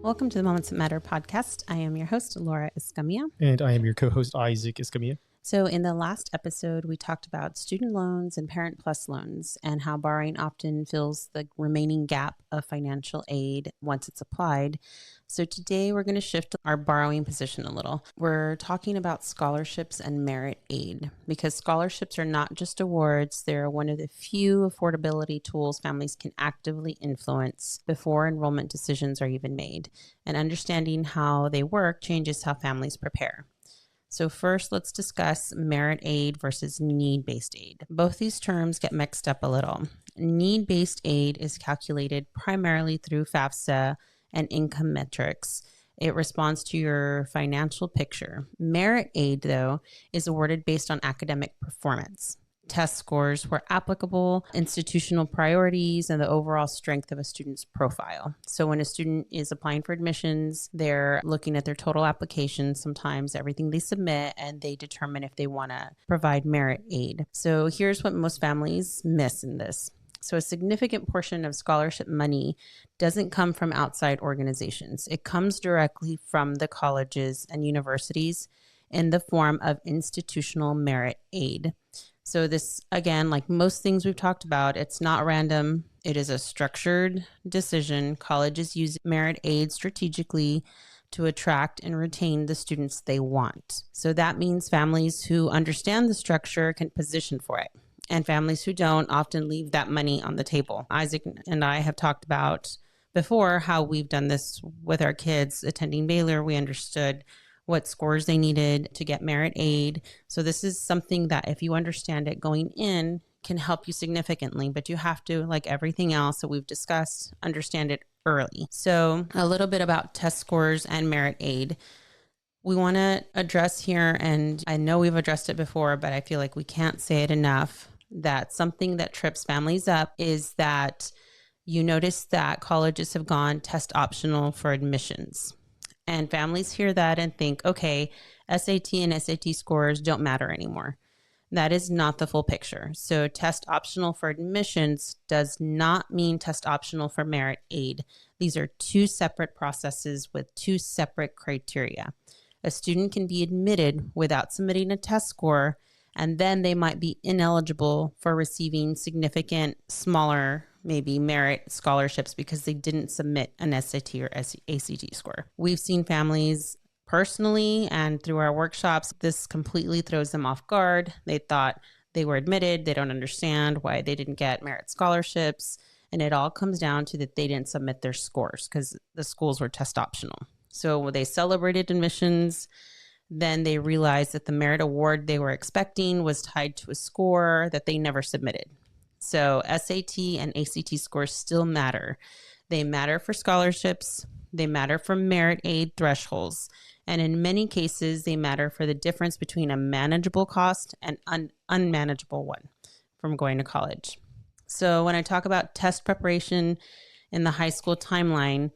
Welcome to the Moments That Matter podcast. I am your host, Laura Escamilla. And I am your co-host, Isaac Escamilla. So in the last episode, we talked about student loans and Parent Plus loans and how borrowing often fills the remaining gap of financial aid once it's applied. So today we're going to shift our borrowing position a little. We're talking about scholarships and merit aid because scholarships are not just awards. They're one of the few affordability tools families can actively influence before enrollment decisions are even made. And understanding how they work changes how families prepare. So first, let's discuss merit aid versus need-based aid. Both these terms get mixed up a little. Need-based aid is calculated primarily through FAFSA and income metrics. It responds to your financial picture. Merit aid, though, is awarded based on academic performance. Test scores where applicable, institutional priorities, and the overall strength of a student's profile. So when a student is applying for admissions, they're looking at their total application, sometimes everything they submit, and they determine if they want to provide merit aid. So here's what most families miss in this. So a significant portion of scholarship money doesn't come from outside organizations. It comes directly from the colleges and universities in the form of institutional merit aid. So this, again, like most things we've talked about, it's not random. It is a structured decision. Colleges use merit aid strategically to attract and retain the students they want. So that means families who understand the structure can position for it. And families who don't often leave that money on the table. Isaac and I have talked about before how we've done this with our kids attending Baylor. We understood what scores they needed to get merit aid. So this is something that if you understand it going in can help you significantly, but you have to, like everything else that we've discussed, understand it early. So a little bit about test scores and merit aid. We want to address here, and I know we've addressed it before, but I feel like we can't say it enough, that something that trips families up is that you notice that colleges have gone test optional for admissions. And families hear that and think, okay, SAT and SAT scores don't matter anymore. That is not the full picture. So test optional for admissions does not mean test optional for merit aid. These are two separate processes with two separate criteria. A student can be admitted without submitting a test score, and then they might be ineligible for receiving significant, smaller, maybe merit scholarships because they didn't submit an SAT or ACT score. We've seen families personally and through our workshops, this completely throws them off guard. They thought they were admitted. They don't understand why they didn't get merit scholarships. And it all comes down to that they didn't submit their scores because the schools were test optional. So when they celebrated admissions, then they realized that the merit award they were expecting was tied to a score that they never submitted. So SAT and ACT scores still matter. They matter for scholarships. They matter for merit aid thresholds. And in many cases, they matter for the difference between a manageable cost and unmanageable one from going to college. So when I talk about test preparation in the high school timeline,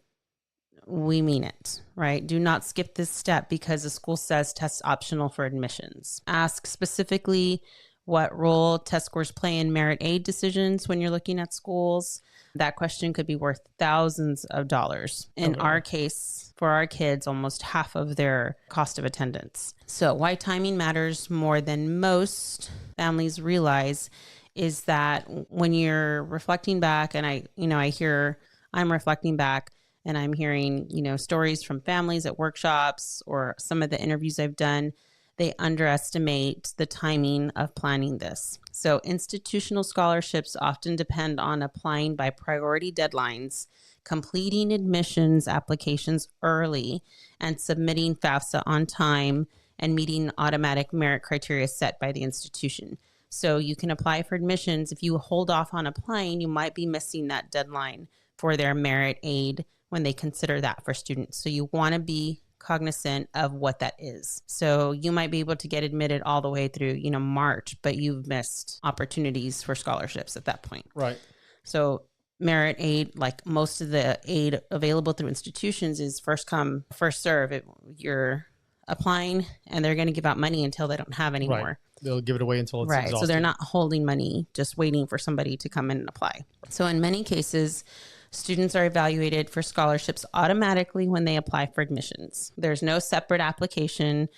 we mean it, right? Do not skip this step because the school says test optional for admissions. Ask specifically what role test scores play in merit aid decisions when you're looking at schools. That question could be worth thousands of dollars. In our case, for our kids, almost half of their cost of attendance. So why timing matters more than most families realize is that when you're reflecting back, and I'm reflecting back, and I'm hearing, stories from families at workshops or some of the interviews I've done, they underestimate the timing of planning this. So institutional scholarships often depend on applying by priority deadlines, completing admissions applications early, and submitting FAFSA on time and meeting automatic merit criteria set by the institution. So you can apply for admissions. If you hold off on applying, you might be missing that deadline for their merit aid when they consider that for students. So you want to be cognizant of what that is. So you might be able to get admitted all the way through, March, but you've missed opportunities for scholarships at that point. Right. So merit aid, like most of the aid available through institutions, is first come, first serve. You're applying and they're going to give out money until they don't have any more. They'll give it away until it's exhausted. So they're not holding money, just waiting for somebody to come in and apply. So in many cases, Students are evaluated for scholarships automatically when they apply for admissions. There's no separate application.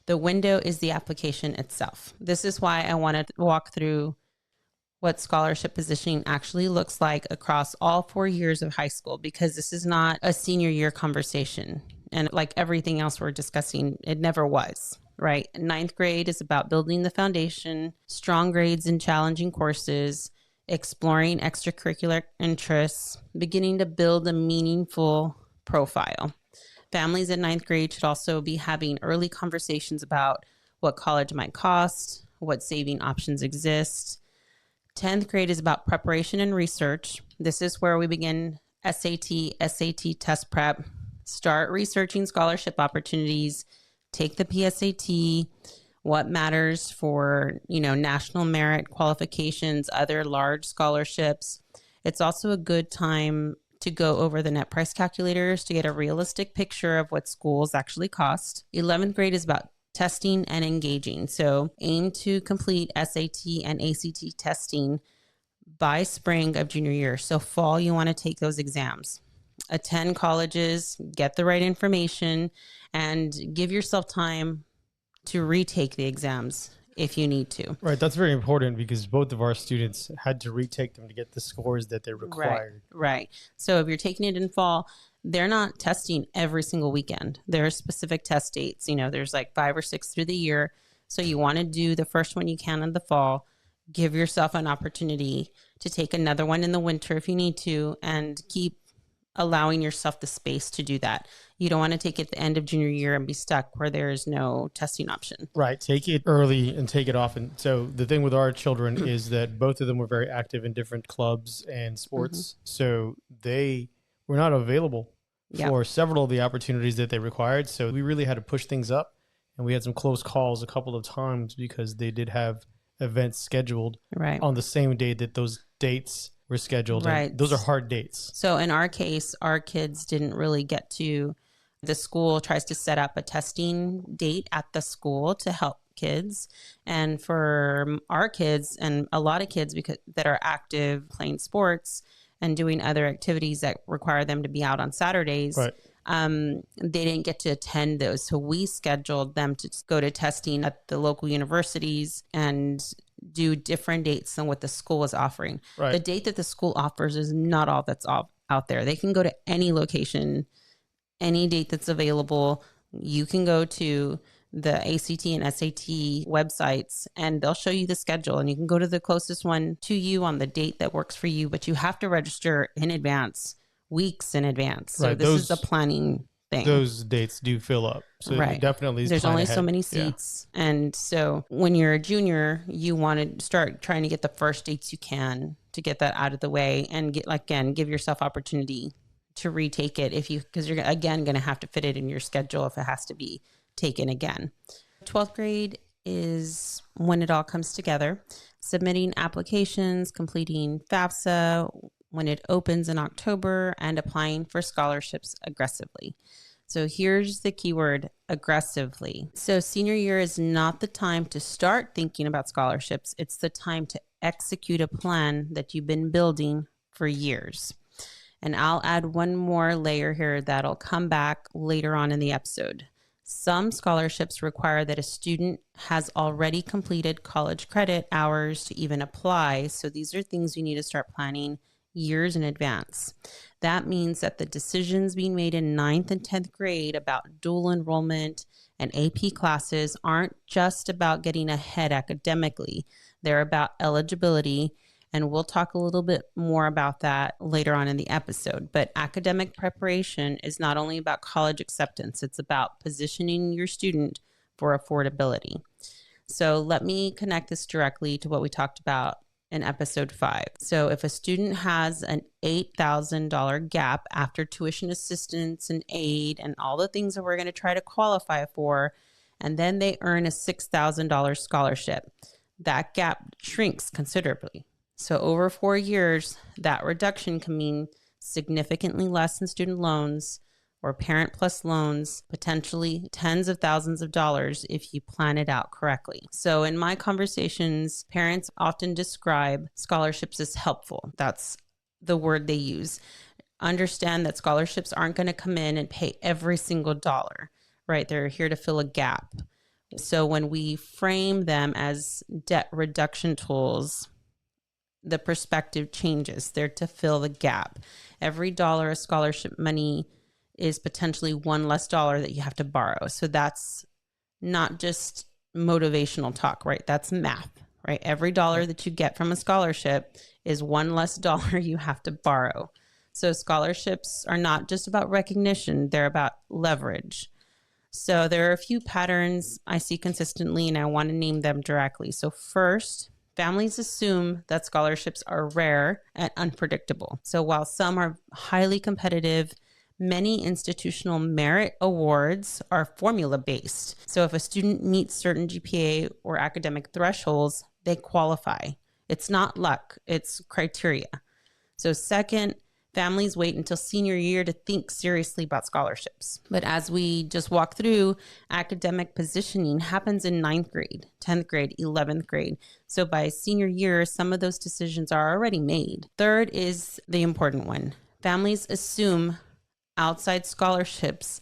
The window is the application itself. This is why I want to walk through what scholarship positioning actually looks like across all 4 years of high school, because this is not a senior year conversation. And like everything else we're discussing, it never was, right? Ninth grade is about building the foundation, strong grades in challenging courses, exploring extracurricular interests, beginning to build a meaningful profile. Families in ninth grade should also be having early conversations about what college might cost, what saving options exist. 10th grade is about preparation and research. This is where we begin SAT test prep, start researching scholarship opportunities, take the PSAT, what matters for, national merit qualifications, other large scholarships. It's also a good time to go over the net price calculators to get a realistic picture of what schools actually cost. 11th grade is about testing and engaging. So aim to complete SAT and ACT testing by spring of junior year. So fall, you want to take those exams. Attend colleges, get the right information, and give yourself time to retake the exams if you need to. Right. That's very important because both of our students had to retake them to get the scores that they required. Right. So if you're taking it in fall, they're not testing every single weekend. There are specific test dates. There's like 5 or 6 through the year. So you want to do the first one you can in the fall. Give yourself an opportunity to take another one in the winter if you need to, and keep allowing yourself the space to do that. You don't want to take it at the end of junior year and be stuck where there is no testing option. Right. Take it early and take it often. So the thing with our children is that both of them were very active in different clubs and sports. Mm-hmm. So they were not available for several of the opportunities that they required. So we really had to push things up, and we had some close calls a couple of times because they did have events scheduled on the same day that those dates were scheduled. Right. And those are hard dates. So in our case, our kids didn't really get to, the school tries to set up a testing date at the school to help kids. And for our kids and a lot of kids that are active playing sports and doing other activities that require them to be out on Saturdays, they didn't get to attend those. So we scheduled them to go to testing at the local universities and do different dates than what the school was offering. Right. The date that the school offers is not all that's out there. They can go to any location, any date that's available. You can go to the ACT and SAT websites and they'll show you the schedule, and you can go to the closest one to you on the date that works for you, but you have to register in advance, weeks in advance. So this is a planning thing. Those dates do fill up. So definitely there's only so many seats. Yeah. And so when you're a junior, you want to start trying to get the first dates you can to get that out of the way and give yourself opportunity to retake it because you're again going to have to fit it in your schedule if it has to be taken again. 12th grade is when it all comes together. Submitting applications, completing FAFSA when it opens in October, and applying for scholarships aggressively. So here's the keyword, aggressively. So senior year is not the time to start thinking about scholarships. It's the time to execute a plan that you've been building for years. And I'll add one more layer here that'll come back later on in the episode. Some scholarships require that a student has already completed college credit hours to even apply. So these are things you need to start planning years in advance. That means that the decisions being made in 9th and 10th grade about dual enrollment and AP classes aren't just about getting ahead academically. They're about eligibility. And we'll talk a little bit more about that later on in the episode. But academic preparation is not only about college acceptance, it's about positioning your student for affordability. So let me connect this directly to what we talked about in episode 5. So if a student has an $8,000 gap after tuition assistance and aid and all the things that we're going to try to qualify for, and then they earn a $6,000 scholarship, that gap shrinks considerably. So over 4 years, that reduction can mean significantly less in student loans or parent plus loans, potentially tens of thousands of dollars if you plan it out correctly. So in my conversations, parents often describe scholarships as helpful. That's the word they use. understand that scholarships aren't going to come in and pay every single dollar, right? They're here to fill a gap. So when we frame them as debt reduction tools, the perspective changes. They're to fill the gap. Every dollar of scholarship money is potentially one less dollar that you have to borrow. So that's not just motivational talk, right? That's math, right? Every dollar that you get from a scholarship is one less dollar you have to borrow. So scholarships are not just about recognition, they're about leverage. So there are a few patterns I see consistently, and I want to name them directly. So first, families assume that scholarships are rare and unpredictable. So while some are highly competitive, many institutional merit awards are formula based. So if a student meets certain GPA or academic thresholds, they qualify. It's not luck, it's criteria. So second, families wait until senior year to think seriously about scholarships. But as we just walked through, academic positioning happens in 9th grade, 10th grade, 11th grade. So by senior year, some of those decisions are already made. Third is the important one. Families assume outside scholarships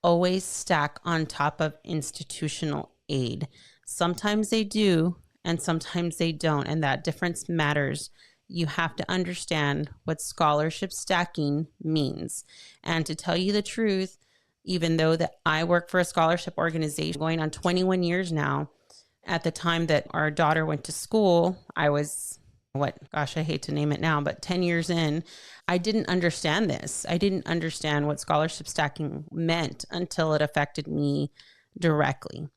always stack on top of institutional aid. Sometimes they do, and sometimes they don't, and that difference matters. You have to understand what scholarship stacking means. And to tell you the truth, even though that I work for a scholarship organization going on 21 years now, at the time that our daughter went to school, I was, I hate to name it now, but 10 years in, I didn't understand this. I didn't understand what scholarship stacking meant until it affected me directly.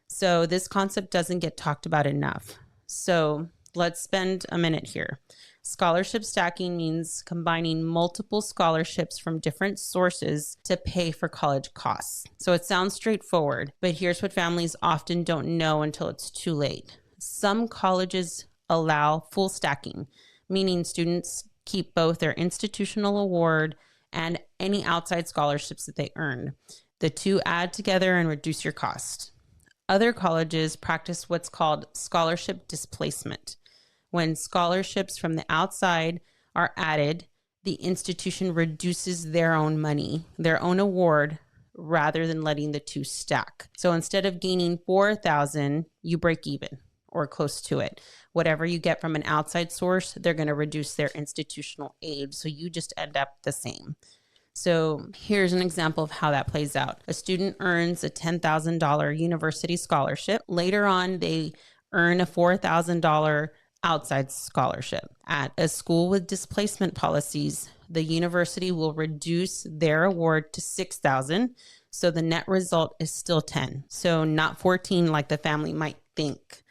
So this concept doesn't get talked about enough. So let's spend a minute here. Scholarship stacking means combining multiple scholarships from different sources to pay for college costs. So it sounds straightforward, but here's what families often don't know until it's too late. Some colleges allow full stacking, meaning students keep both their institutional award and any outside scholarships that they earn. The two add together and reduce your cost. Other colleges practice what's called scholarship displacement. When scholarships from the outside are added, the institution reduces their own money, their own award, rather than letting the two stack. So instead of gaining $4,000, you break even or close to it. Whatever you get from an outside source, they're going to reduce their institutional aid. So you just end up the same. So here's an example of how that plays out. A student earns a $10,000 university scholarship. Later on, they earn a $4,000 outside scholarship. At a school with displacement policies, the university will reduce their award to $6,000. So the net result is still 10. So not 14 like the family might think.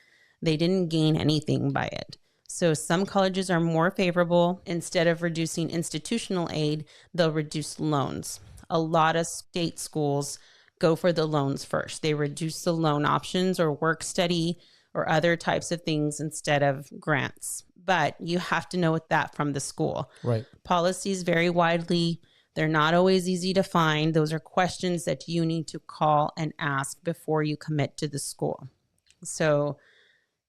They didn't gain anything by it. So some colleges are more favorable. Instead of reducing institutional aid, they'll reduce loans. A lot of state schools go for the loans first. They reduce the loan options or work study or other types of things instead of grants. But you have to know that from the school. Right. Policies vary widely. They're not always easy to find. Those are questions that you need to call and ask before you commit to the school. So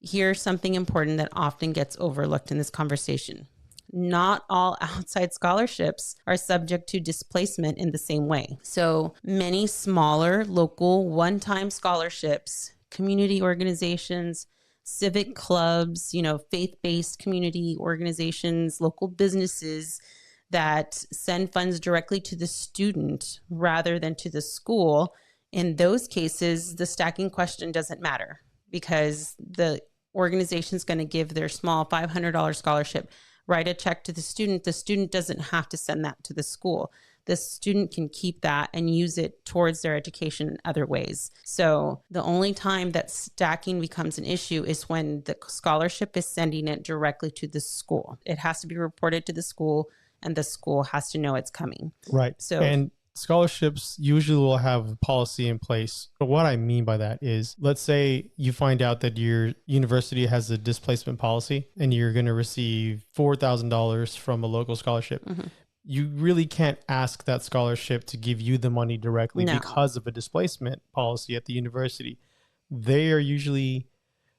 here's something important that often gets overlooked in this conversation. Not all outside scholarships are subject to displacement in the same way. So many smaller, local, one-time scholarships, community organizations, civic clubs, faith-based community organizations, local businesses that send funds directly to the student rather than to the school. In those cases, the stacking question doesn't matter because the organization is going to give their small $500 scholarship, write a check to the student. The student doesn't have to send that to the school. The student can keep that and use it towards their education in other ways. So the only time that stacking becomes an issue is when the scholarship is sending it directly to the school. It has to be reported to the school and the school has to know it's coming. Right. So, and scholarships usually will have a policy in place. But what I mean by that is, let's say you find out that your university has a displacement policy and you're going to receive $4,000 from a local scholarship. Mm-hmm. You really can't ask that scholarship to give you the money directly because of a displacement policy at the university. They are usually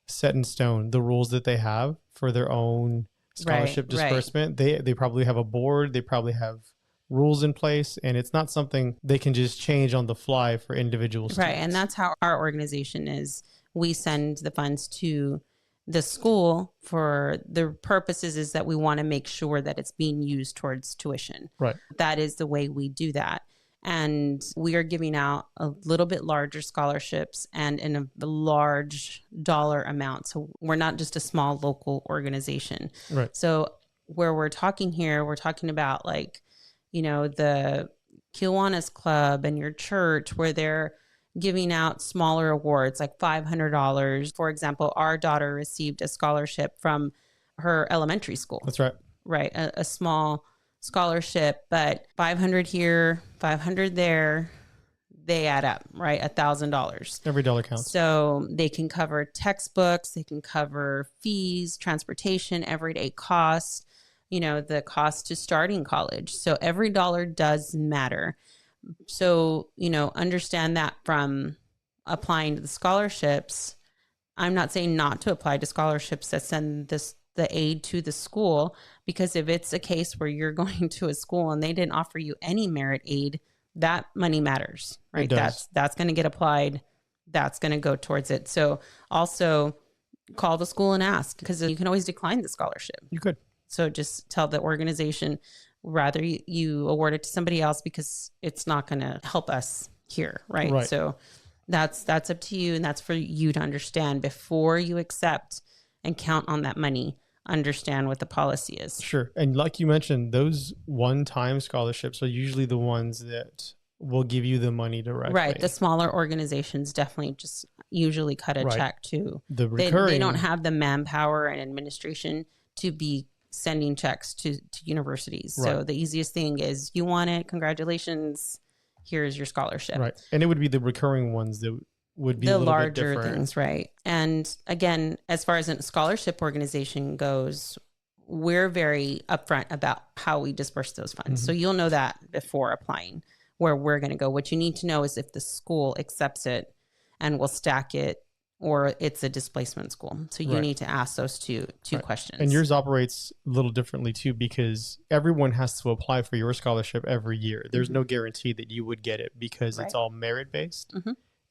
set in stone, the rules that they have for their own scholarship disbursement. Right. They probably have a board. They probably have rules in place, and it's not something they can just change on the fly for individual students. Right. And that's how our organization is. We send the funds to the school for the purposes is that we want to make sure that it's being used towards tuition. Right. That is the way we do that. And we are giving out a little bit larger scholarships and in a large dollar amount. So we're not just a small local organization. Right. So where we're talking here, we're talking about like, the Kiwanis Club and your church where they're giving out smaller awards like $500. For example, our daughter received a scholarship from her elementary school. That's right. Right. A small scholarship, but 500 here, 500 there, they add up, right? $1,000. Every dollar counts. So they can cover textbooks, they can cover fees, transportation, everyday costs, the cost to starting college. So every dollar does matter. So, understand that from applying to the scholarships. I'm not saying not to apply to scholarships that send the aid to the school, because if it's a case where you're going to a school and they didn't offer you any merit aid, that money matters, right? That's going to get applied. That's going to go towards it. So also call the school and ask, because you can always decline the scholarship. You could. So just tell the organization, rather you award it to somebody else because it's not going to help us here, right? So that's up to you, and that's for you to understand before you accept and count on that money. Understand what the policy is. Sure. And like you mentioned, those one-time scholarships are usually the ones that will give you the money directly. Right. The smaller organizations definitely just usually cut a check to. The recurring, they don't have the manpower and administration to be sending checks to universities. So the easiest thing is, you want it, congratulations, here's your scholarship. Right. And it would be the recurring ones that would be the a little larger bit different. things, right? And again, as far as a scholarship organization goes, we're very upfront about how we disperse those funds. So you'll know that before applying where we're going to go. What you need to know is if the school accepts it and will stack it, or it's a displacement school. So you need to ask those two questions. And yours operates a little differently too, because everyone has to apply for your scholarship every year. There's no guarantee that you would get it, because it's all merit based.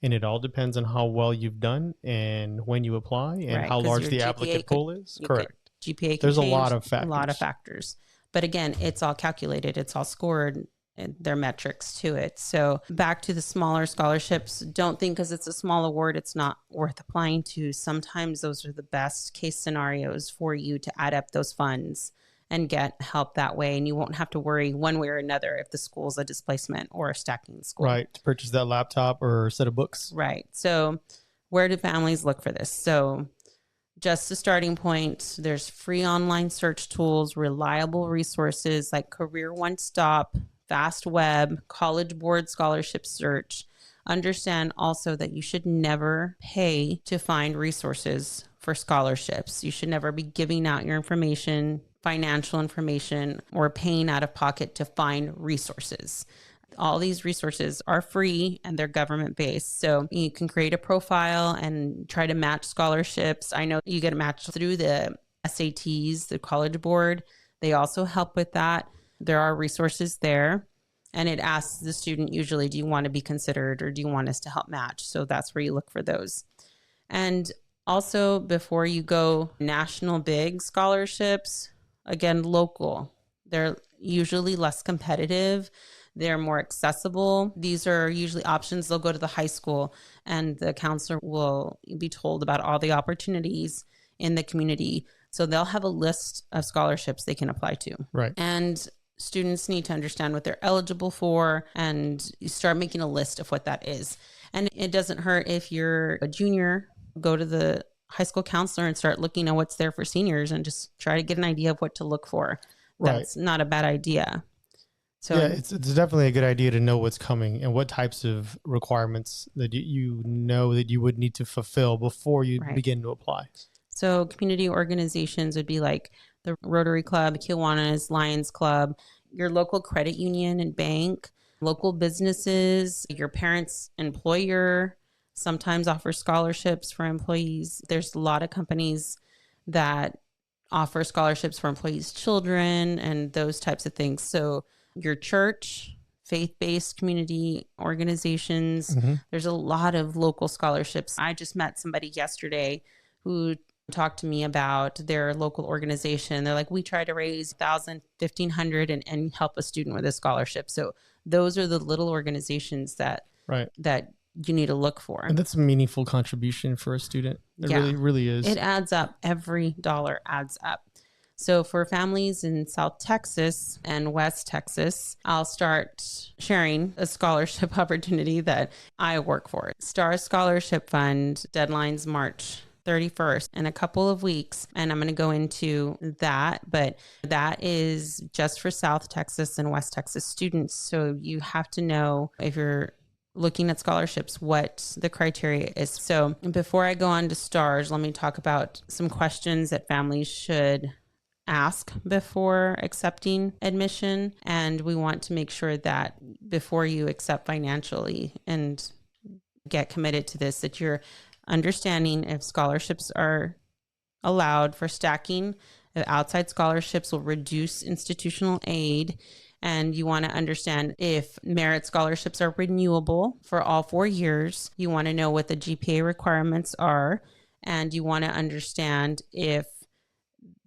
And it all depends on how well you've done and when you apply and how large the applicant pool is. Correct. GPA. There's a lot of factors. A lot of factors. But again, it's all calculated. It's all scored. And there are metrics to it. So back to the smaller scholarships, don't think because it's a small award, it's not worth applying to. Sometimes those are the best case scenarios for you to add up those funds and get help that way. And you won't have to worry one way or another if the school's a displacement or a stacking school. Right. To purchase that laptop or set of books. Right. So where do families look for this? So just a starting point, there's free online search tools, reliable resources like Career One Stop, Fast Web, College Board Scholarship Search. Understand also that you should never pay to find resources for scholarships. You should never be giving out your information, financial information, or paying out of pocket to find resources. All these resources are free and they're government based. So you can create a profile and try to match scholarships. I know you get a match through the SATs, the College Board. They also help with that. There are resources there, and it asks the student usually, do you want to be considered or do you want us to help match? So that's where you look for those. And also, before you go national big scholarships, again, local, they're usually less competitive. They're more accessible. These are usually options. They'll go to the high school and the counselor will be told about all the opportunities in the community. So they'll have a list of scholarships they can apply to. Right. And students need to understand what they're eligible for, and you start making a list of what that is. And it doesn't hurt if you're a junior, go to the high school counselor and start looking at what's there for seniors and just try to get an idea of what to look for. That's not a bad idea. So yeah, it's definitely a good idea to know what's coming and what types of requirements that you know that you would need to fulfill before you begin to apply. So community organizations would be like the Rotary Club, Kiwanis, Lions Club, your local credit union and bank, local businesses, your parents' employer sometimes offers scholarships for employees. There's a lot of companies that offer scholarships for employees' children and those types of things. So your church, faith-based community organizations. Mm-hmm. There's a lot of local scholarships. I just met somebody yesterday who talked to me about their local organization. They're like, we try to raise 1,000, 1,500 and help a student with a scholarship. So those are the little organizations that you need to look for. And that's a meaningful contribution for a student. It really is. It adds up. Every dollar adds up. So for families in South Texas and West Texas, I'll start sharing a scholarship opportunity that I work for. Star Scholarship Fund, deadline's March 31st in a couple of weeks. And I'm going to go into that, but that is just for South Texas and West Texas students. So you have to know, if you're looking at scholarships, what the criteria is. So before I go on to STARS, let me talk about some questions that families should ask before accepting admission. And we want to make sure that before you accept financially and get committed to this, that you're understanding if scholarships are allowed for stacking. Outside scholarships will reduce institutional aid. And you want to understand if merit scholarships are renewable for all 4 years. You want to know what the GPA requirements are. And you want to understand if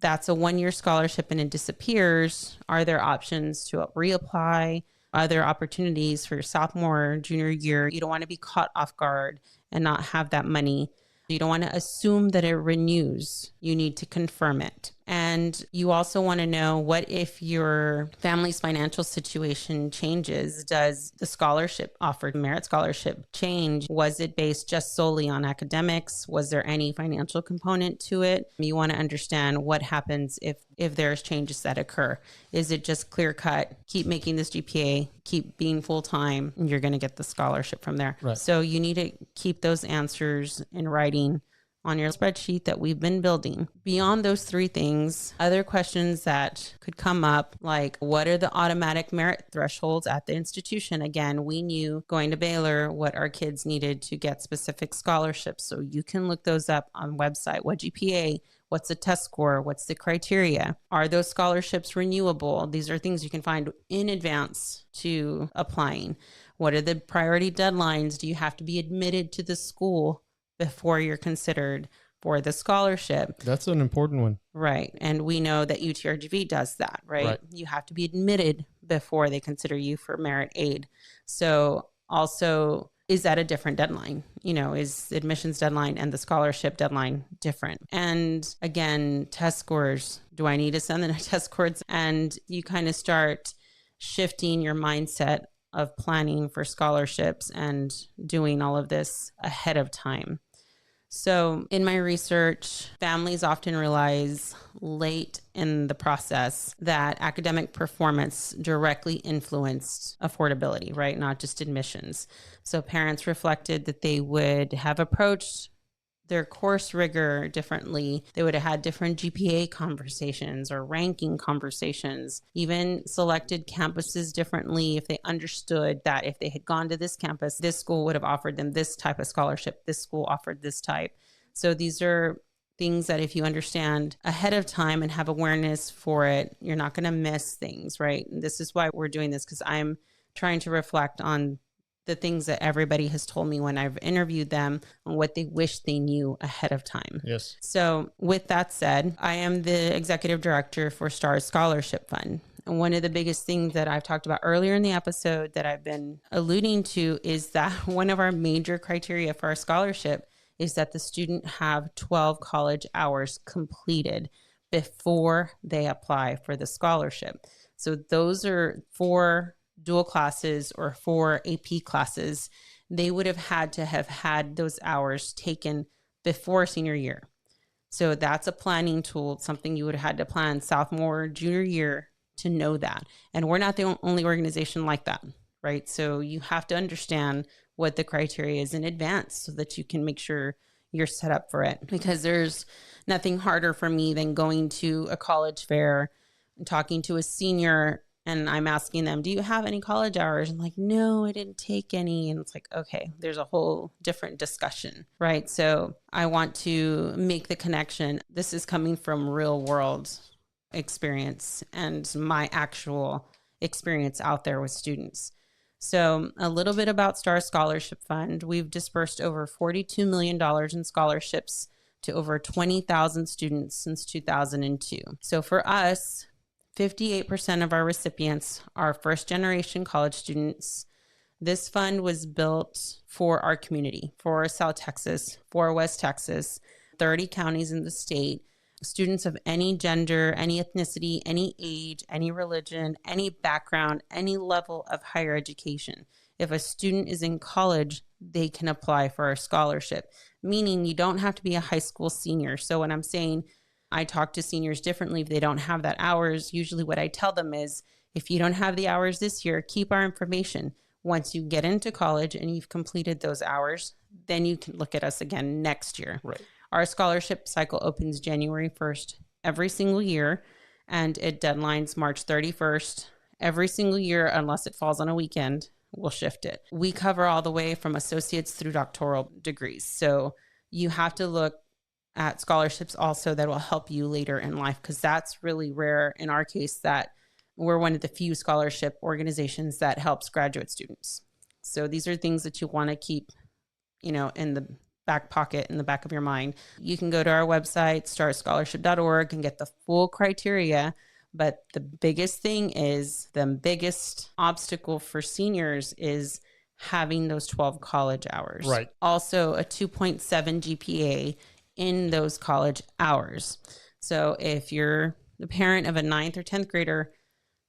that's a 1-year scholarship and it disappears, are there options to reapply? Are there opportunities for your sophomore or junior year? You don't want to be caught off guard and not have that money. You don't want to assume that it renews. You need to confirm it. And you also want to know, what if your family's financial situation changes? Does the scholarship offered, merit scholarship, change? Was it based just solely on academics? Was there any financial component to it? You want to understand what happens if there's changes that occur. Is it just clear cut? Keep making this GPA, keep being full time, and you're going to get the scholarship from there. Right. So you need to keep those answers in writing on your spreadsheet that we've been building. Beyond those 3 things, other questions that could come up, like, what are the automatic merit thresholds at the institution? Again, we knew going to Baylor what our kids needed to get specific scholarships. So you can look those up on website. What GPA? What's the test score? What's the criteria? Are those scholarships renewable? These are things you can find in advance to applying. What are the priority deadlines? Do you have to be admitted to the school before you're considered for the scholarship? That's an important one. Right. And we know that UTRGV does that, right? You have to be admitted before they consider you for merit aid. So also, is that a different deadline? Is admissions deadline and the scholarship deadline different? And again, test scores. Do I need to send the test scores? And you kind of start shifting your mindset of planning for scholarships and doing all of this ahead of time. So in my research, families often realize late in the process that academic performance directly influenced affordability, right? Not just admissions. So parents reflected that they would have approached their course rigor differently. They would have had different GPA conversations or ranking conversations, even selected campuses differently if they understood that if they had gone to this campus, this school would have offered them this type of scholarship, this school offered this type. So these are things that if you understand ahead of time and have awareness for it, you're not going to miss things, right? And this is why we're doing this, because I'm trying to reflect on the things that everybody has told me when I've interviewed them on what they wish they knew ahead of time. Yes. So with that said, I am the executive director for STARS Scholarship Fund. And one of the biggest things that I've talked about earlier in the episode that I've been alluding to is that one of our major criteria for our scholarship is that the student have 12 college hours completed before they apply for the scholarship. So those are 4 dual classes or 4 AP classes. They would have had those hours taken before senior year. So that's a planning tool, something you would have had to plan sophomore, junior year to know that. And we're not the only organization like that, right? So you have to understand what the criteria is in advance so that you can make sure you're set up for it. Because there's nothing harder for me than going to a college fair and talking to a senior, and I'm asking them, do you have any college hours? And like, no, I didn't take any. And it's like, okay, there's a whole different discussion, right? So I want to make the connection. This is coming from real world experience and my actual experience out there with students. So a little bit about Star Scholarship Fund. We've dispersed over $42 million in scholarships to over 20,000 students since 2002. So for us, 58% of our recipients are first-generation college students. This fund was built for our community, for South Texas, for West Texas, 30 counties in the state, students of any gender, any ethnicity, any age, any religion, any background, any level of higher education. If a student is in college, they can apply for our scholarship, meaning you don't have to be a high school senior. So when I'm saying I talk to seniors differently if they don't have that hours, usually what I tell them is, if you don't have the hours this year, keep our information. Once you get into college and you've completed those hours, then you can look at us again next year. Right. Our scholarship cycle opens January 1st every single year, and it deadlines March 31st every single year, unless it falls on a weekend. We'll shift it. We cover all the way from associates through doctoral degrees. So you have to look at scholarships also that will help you later in life, because that's really rare in our case, that we're one of the few scholarship organizations that helps graduate students. So these are things that you want to keep, in the back pocket, in the back of your mind. You can go to our website, startscholarship.org, and get the full criteria. But the biggest thing is, the biggest obstacle for seniors is having those 12 college hours. Right. Also, a 2.7 GPA in those college hours. So if you're the parent of a 9th or 10th grader,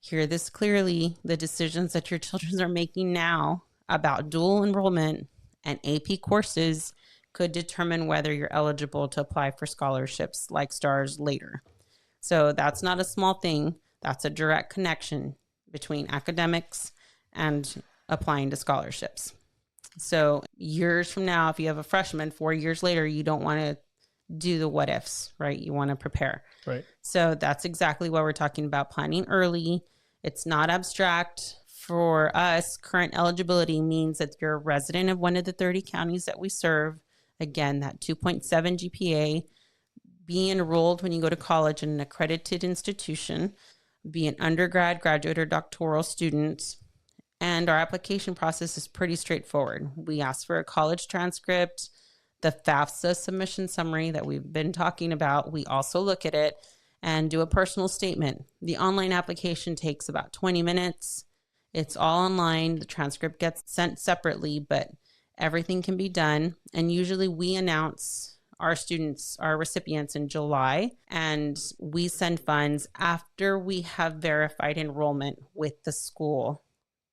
hear this clearly. The decisions that your children are making now about dual enrollment and AP courses could determine whether you're eligible to apply for scholarships like STARS later. So that's not a small thing. That's a direct connection between academics and applying to scholarships. So years from now, if you have a freshman, 4 years later, you don't want to do the what ifs, right? You want to prepare. Right. So that's exactly what we're talking about, planning early. It's not abstract. For us, current eligibility means that you're a resident of one of the 30 counties that we serve. Again, that 2.7 GPA, be enrolled when you go to college in an accredited institution, be an undergrad, graduate, or doctoral student. And our application process is pretty straightforward. We ask for a college transcript, the FAFSA submission summary that we've been talking about. We also look at it and do a personal statement. The online application takes about 20 minutes. It's all online. The transcript gets sent separately, but everything can be done. And usually we announce our students, our recipients, in July, and we send funds after we have verified enrollment with the school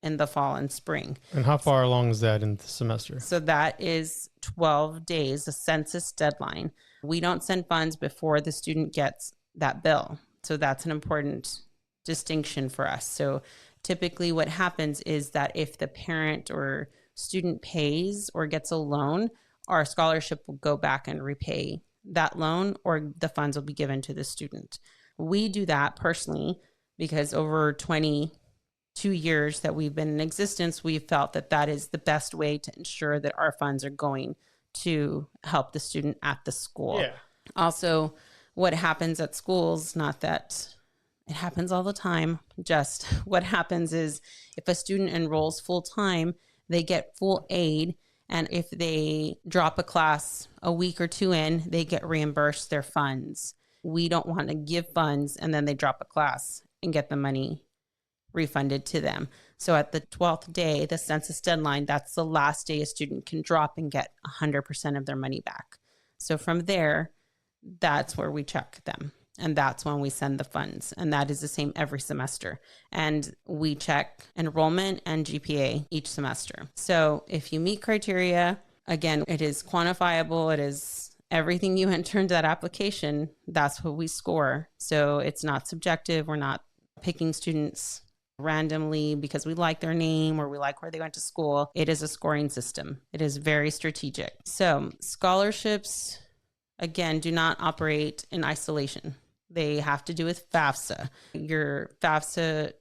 in the fall and spring. And how far along is that in the semester? So that is 12 days, the census deadline. We don't send funds before the student gets that bill. So that's an important distinction for us. So typically what happens is that if the parent or student pays or gets a loan, our scholarship will go back and repay that loan, or the funds will be given to the student. We do that personally because over 22 years that we've been in existence, we've felt that that is the best way to ensure that our funds are going to help the student at the school. Yeah. Also, what happens at schools, not that it happens all the time, just what happens is if a student enrolls full time, they get full aid. And if they drop a class a week or two in, they get reimbursed their funds. We don't want to give funds and then they drop a class and get the money refunded to them. So at the 12th day, the census deadline, that's the last day a student can drop and get 100% of their money back. So from there, that's where we check them. And that's when we send the funds. And that is the same every semester. And we check enrollment and GPA each semester. So if you meet criteria, again, it is quantifiable. It is everything you enter into that application. That's what we score. So it's not subjective. We're not picking students randomly because we like their name or we like where they went to school. It is a scoring system. It is very strategic. So scholarships, again, do not operate in isolation. They have to do with FAFSA. Your FAFSA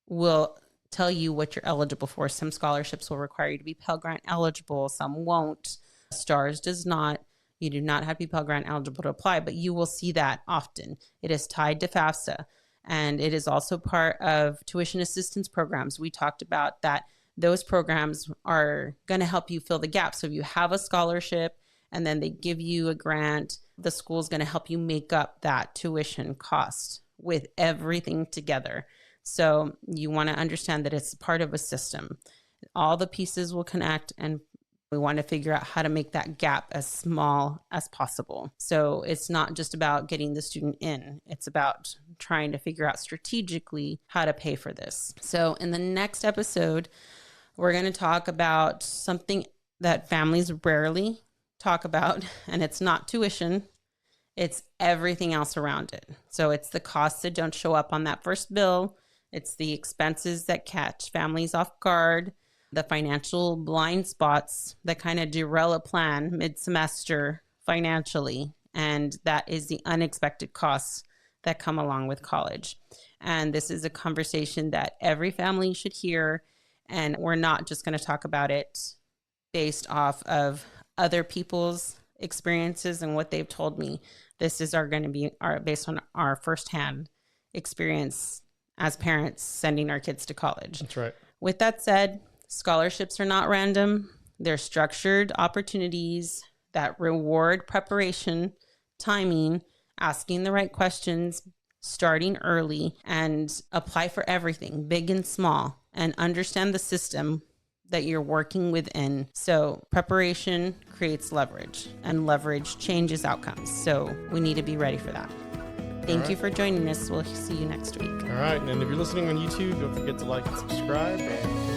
will tell you what you're eligible for. Some scholarships will require you to be Pell Grant eligible. Some won't. STARS does not. You do not have to be Pell Grant eligible to apply, but you will see that often. It is tied to FAFSA. And it is also part of tuition assistance programs. We talked about that those programs are going to help you fill the gap. So if you have a scholarship and then they give you a grant, the school is going to help you make up that tuition cost with everything together. So you want to understand that it's part of a system. All the pieces will connect, and we want to figure out how to make that gap as small as possible. So it's not just about getting the student in. It's about trying to figure out strategically how to pay for this. So in the next episode, we're going to talk about something that families rarely talk about, and it's not tuition. It's everything else around it. So it's the costs that don't show up on that first bill. It's the expenses that catch families off guard, the financial blind spots that kind of derail a plan mid-semester financially. And that is the unexpected costs that come along with college. And this is a conversation that every family should hear. And we're not just going to talk about it based off of other people's experiences and what they've told me. This is going to be based on our firsthand experience as parents sending our kids to college. That's right. With that said, scholarships are not random. They're structured opportunities that reward preparation, timing, asking the right questions, starting early, and apply for everything, big and small, and understand the system that you're working within. So preparation creates leverage, and leverage changes outcomes. So we need to be ready for that. Thank you for joining us. We'll see you next week. All right. And if you're listening on YouTube, don't forget to like and subscribe. And